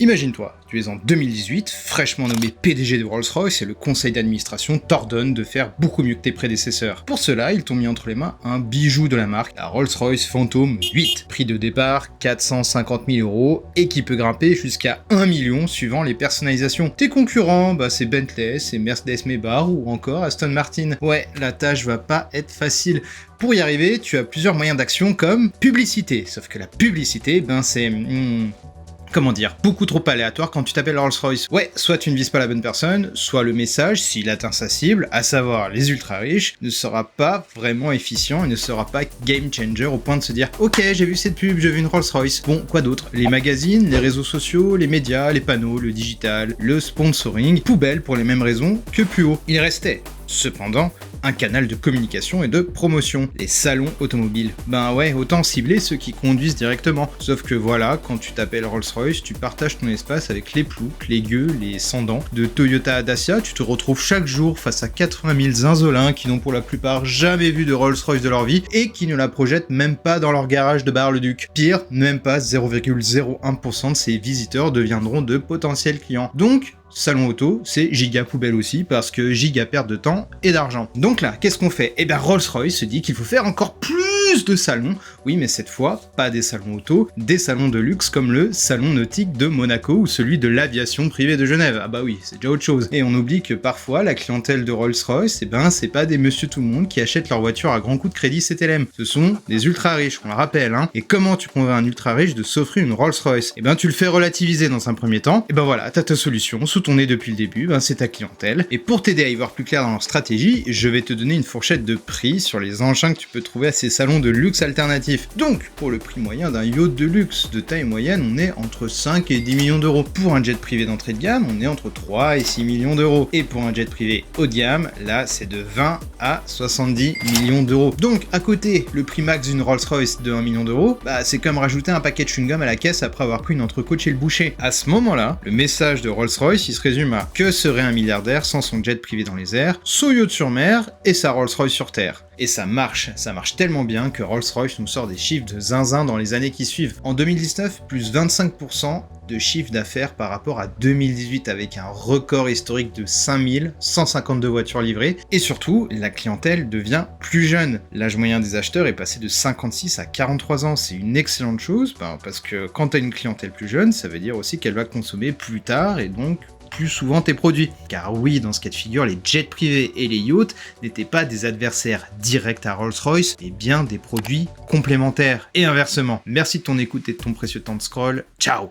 Imagine-toi, tu es en 2018, fraîchement nommé PDG de Rolls-Royce et le conseil d'administration t'ordonne de faire beaucoup mieux que tes prédécesseurs. Pour cela, ils t'ont mis entre les mains un bijou de la marque, la Rolls-Royce Phantom 8. Prix de départ 450 000 € et qui peut grimper jusqu'à 1 million suivant les personnalisations. Tes concurrents, c'est Bentley, c'est Mercedes Maybach ou encore Aston Martin. Ouais, la tâche va pas être facile. Pour y arriver, tu as plusieurs moyens d'action comme publicité. Sauf que la publicité, c'est... comment dire, beaucoup trop aléatoire quand tu t'appelles Rolls-Royce. Ouais, soit tu ne vises pas la bonne personne, soit le message, s'il atteint sa cible, à savoir les ultra riches, ne sera pas vraiment efficient et ne sera pas game changer au point de se dire « Ok, j'ai vu cette pub, j'ai vu une Rolls-Royce ». Bon, quoi d'autre? Les magazines, les réseaux sociaux, les médias, les panneaux, le digital, le sponsoring, poubelle pour les mêmes raisons que plus haut. Il restait, cependant, un canal de communication et de promotion, les salons automobiles. Ouais, autant cibler ceux qui conduisent directement. Sauf que voilà, quand tu t'appelles Rolls-Royce, tu partages ton espace avec les ploucs, les gueux, les sans-dents. De Toyota à Dacia, tu te retrouves chaque jour face à 80 000 zinzolins qui n'ont pour la plupart jamais vu de Rolls-Royce de leur vie et qui ne la projettent même pas dans leur garage de Bar-le-Duc. Pire, même pas 0,01% de ces visiteurs deviendront de potentiels clients. Donc, salon auto, c'est giga poubelle aussi, parce que giga perte de temps et d'argent. Donc là, qu'est-ce qu'on fait? Rolls-Royce se dit qu'il faut faire encore plus de salons, oui mais cette fois, pas des salons auto, des salons de luxe comme le salon nautique de Monaco ou celui de l'aviation privée de Genève. Ah bah oui, c'est déjà autre chose. Et on oublie que parfois, la clientèle de Rolls-Royce, c'est pas des monsieur tout le monde qui achètent leur voiture à grands coups de crédit CTLM. Ce sont des ultra riches, on le rappelle, hein. Et comment tu convaincs un ultra riche de s'offrir une Rolls-Royce? Tu le fais relativiser dans un premier temps, et voilà, t'as ta solution, sous ton nez depuis le début, c'est ta clientèle. Et pour t'aider à y voir plus clair dans leur stratégie, je vais te donner une fourchette de prix sur les engins que tu peux trouver à ces salons de luxe alternatifs. Donc, pour le prix moyen d'un yacht de luxe de taille moyenne, on est entre 5 et 10 millions d'euros. Pour un jet privé d'entrée de gamme, on est entre 3 et 6 millions d'euros. Et pour un jet privé haut de gamme, là, c'est de 20 à 70 millions d'euros. Donc, à côté, le prix max d'une Rolls-Royce de 1 million d'euros, c'est comme rajouter un paquet de chewing-gum à la caisse après avoir pris une entrecôte chez le boucher. À ce moment-là, le message de Rolls-Royce, il se résume à: que serait un milliardaire sans son jet privé dans les airs, son yacht sur mer et sa Rolls-Royce sur terre? Et ça marche tellement bien que Rolls-Royce nous sort des chiffres de zinzin dans les années qui suivent. En 2019, plus 25% de chiffre d'affaires par rapport à 2018 avec un record historique de 5152 voitures livrées. Et surtout, la clientèle devient plus jeune. L'âge moyen des acheteurs est passé de 56 à 43 ans. C'est une excellente chose parce que quand tu as une clientèle plus jeune, ça veut dire aussi qu'elle va consommer plus tard et donc plus souvent tes produits. Car oui, dans ce cas de figure, les jets privés et les yachts n'étaient pas des adversaires directs à Rolls-Royce, mais bien des produits complémentaires. Et inversement. Merci de ton écoute et de ton précieux temps de scroll. Ciao!